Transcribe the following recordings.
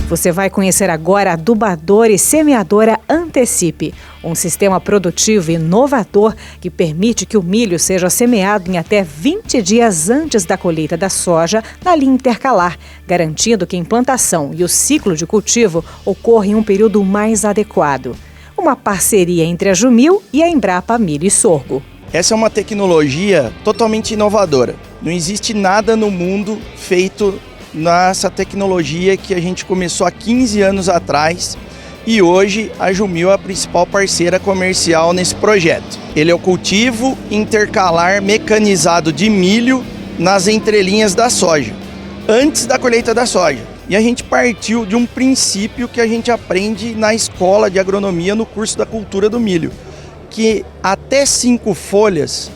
Você vai conhecer agora a adubadora e semeadora Antecipe, um sistema produtivo inovador que permite que o milho seja semeado em até 20 dias antes da colheita da soja na linha intercalar, garantindo que a implantação e o ciclo de cultivo ocorram em um período mais adequado. Uma parceria entre a Jumil e a Embrapa Milho e Sorgo. Essa é uma tecnologia totalmente inovadora. Não existe nada no mundo feito nessa tecnologia que a gente começou há 15 anos atrás e hoje a Jumil é a principal parceira comercial nesse projeto. Ele é o cultivo intercalar mecanizado de milho nas entrelinhas da soja, antes da colheita da soja. E a gente partiu de um princípio que a gente aprende na escola de agronomia no curso da cultura do milho, que até 5 folhas,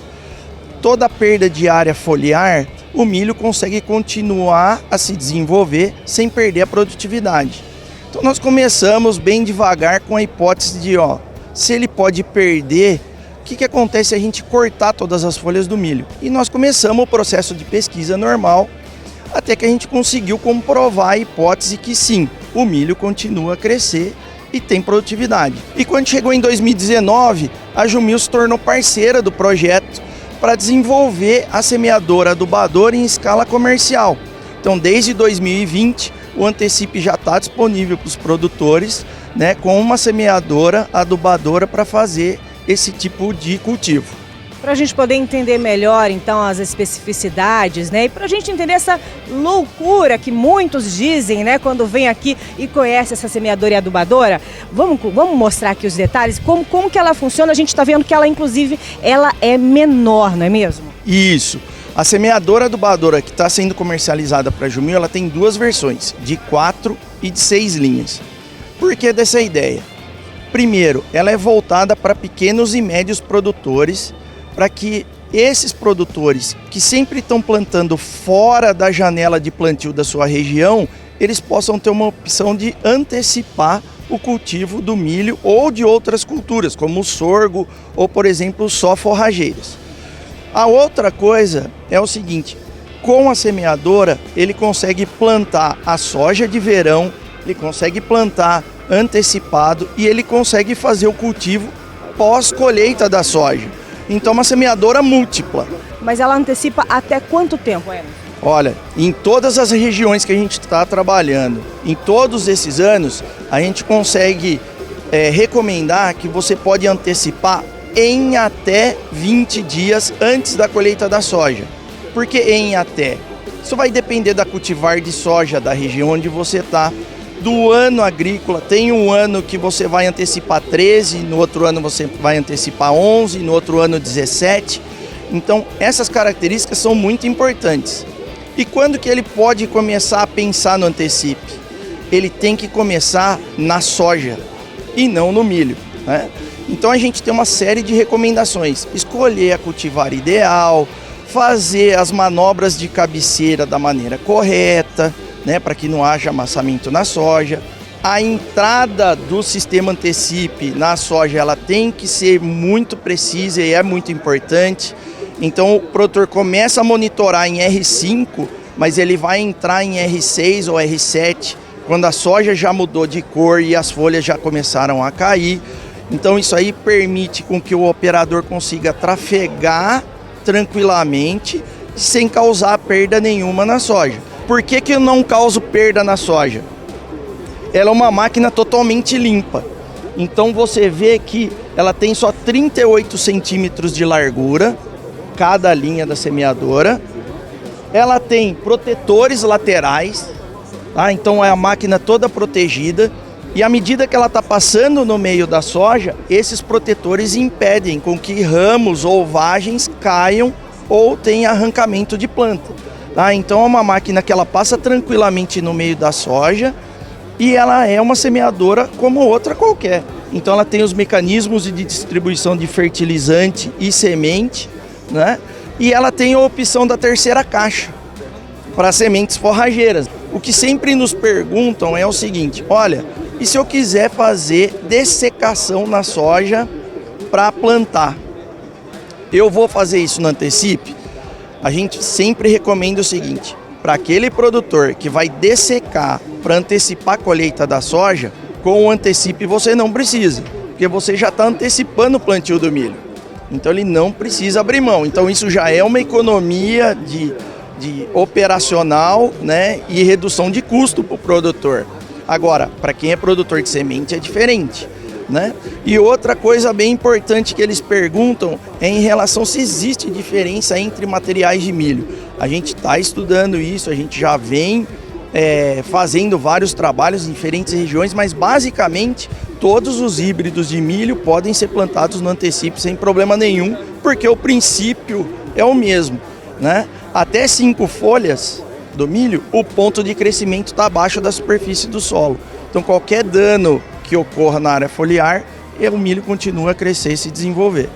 toda a perda de área foliar, o milho consegue continuar a se desenvolver sem perder a produtividade. Então nós começamos bem devagar com a hipótese de, se ele pode perder, o que acontece se a gente cortar todas as folhas do milho? E nós começamos o processo de pesquisa normal, até que a gente conseguiu comprovar a hipótese que sim, o milho continua a crescer e tem produtividade. E quando chegou em 2019, a Jumil se tornou parceira do projeto para desenvolver a semeadora adubadora em escala comercial. Então, desde 2020, o Antecipe já está disponível para os produtores, com uma semeadora adubadora para fazer esse tipo de cultivo. Para a gente poder entender melhor, então, as especificidades, e para a gente entender essa loucura que muitos dizem, quando vem aqui e conhece essa semeadora e adubadora, vamos mostrar aqui os detalhes, como que ela funciona. A gente está vendo que ela, inclusive, ela é menor, não é mesmo? Isso. A semeadora adubadora que está sendo comercializada para a Jumil, ela tem 2 versões, de 4 e de 6 linhas. Por que dessa ideia? Primeiro, ela é voltada para pequenos e médios produtores, para que esses produtores que sempre estão plantando fora da janela de plantio da sua região, eles possam ter uma opção de antecipar o cultivo do milho ou de outras culturas, como o sorgo ou, por exemplo, só forrageiras. A outra coisa é o seguinte, com a semeadora ele consegue plantar a soja de verão, ele consegue plantar antecipado e ele consegue fazer o cultivo pós-colheita da soja. Então, uma semeadora múltipla. Mas ela antecipa até quanto tempo, Emerson? Olha, em todas as regiões que a gente está trabalhando, em todos esses anos, a gente consegue recomendar que você pode antecipar em até 20 dias antes da colheita da soja. Por que em até? Isso vai depender da cultivar de soja da região onde você está, do ano agrícola. Tem um ano que você vai antecipar 13, no outro ano você vai antecipar 11, no outro ano 17. Então, essas características são muito importantes. E quando que ele pode começar a pensar no Antecipe? Ele tem que começar na soja e não no milho, Então, a gente tem uma série de recomendações. Escolher a cultivar ideal, fazer as manobras de cabeceira da maneira correta, para que não haja amassamento na soja. A entrada do sistema Antecipe na soja, ela tem que ser muito precisa e é muito importante. Então o produtor começa a monitorar em R5, mas ele vai entrar em R6 ou R7, quando a soja já mudou de cor e as folhas já começaram a cair. Então isso aí permite com que o operador consiga trafegar tranquilamente, sem causar perda nenhuma na soja. Por que eu não causo perda na soja? Ela é uma máquina totalmente limpa. Então você vê que ela tem só 38 centímetros de largura, cada linha da semeadora. Ela tem protetores laterais, então é a máquina toda protegida. E à medida que ela está passando no meio da soja, esses protetores impedem com que ramos ou vagens caiam ou tenha arrancamento de planta. Então é uma máquina que ela passa tranquilamente no meio da soja e ela é uma semeadora como outra qualquer. Então ela tem os mecanismos de distribuição de fertilizante e semente, e ela tem a opção da terceira caixa para sementes forrageiras. O que sempre nos perguntam é o seguinte, olha, e se eu quiser fazer dessecação na soja para plantar? Eu vou fazer isso no Antecipe? A gente sempre recomenda o seguinte, para aquele produtor que vai dessecar para antecipar a colheita da soja, com o Antecipe você não precisa, porque você já está antecipando o plantio do milho. Então ele não precisa abrir mão. Então isso já é uma economia de operacional, né, e redução de custo para o produtor. Agora, para quem é produtor de semente é diferente, né? E outra coisa bem importante que eles perguntam é em relação se existe diferença entre materiais de milho. A gente está estudando isso, a gente já vem fazendo vários trabalhos em diferentes regiões, mas basicamente todos os híbridos de milho podem ser plantados no Antecipe sem problema nenhum, porque o princípio é o mesmo, né? Até 5 folhas do milho, o ponto de crescimento está abaixo da superfície do solo. Então qualquer dano que ocorra na área foliar, o milho continua a crescer e se desenvolver.